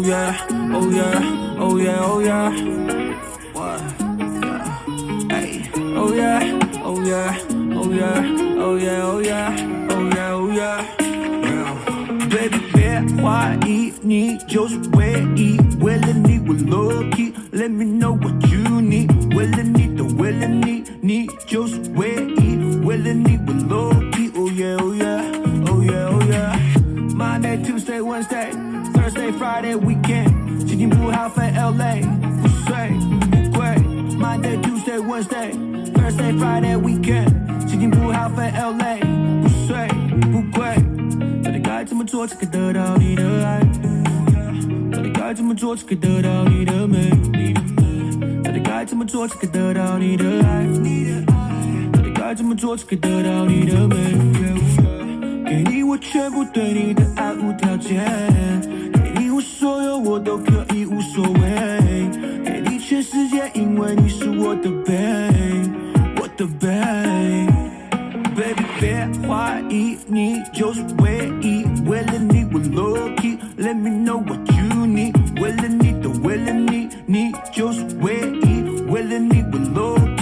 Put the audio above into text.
yeah, oh yeah, oh yeah, oh yeah. What? Yeah. Hey, oh yeah, oh yeah, oh yeah, oh yeah, oh yeah, oh yeah, oh yeah. Baby， 别怀疑，你就是唯一。为了你，我 low key。Let me know what you need。为了你的，为了你，你就是唯一。为了你，我 low key。Oh yeah, oh yeah, oh yeah, oh yeah。Monday, Tuesday, Wednesday, Thursday, Friday, weekend。心情不好飞 LA， 不睡不归。Monday, Tuesday, Wednesday, Thursday, Friday, weekend。心情不好飞 LA， 不睡不归。到底该怎么做才可以得到你的爱？到底该怎么做才可以得到你的美？到底该怎么做才可以得到你的爱？到底该怎么做才可以得到你的美？给你我全部，对你的爱无条件，给你我所有，我都可以无所谓，给你全世界，因为你是我的 babe， 我的 babe。Baby， 别怀疑，你就是唯一。为了你，我 low key。Let me know what you need。为了你的，为了你，你就是唯一。为了你，我 low key。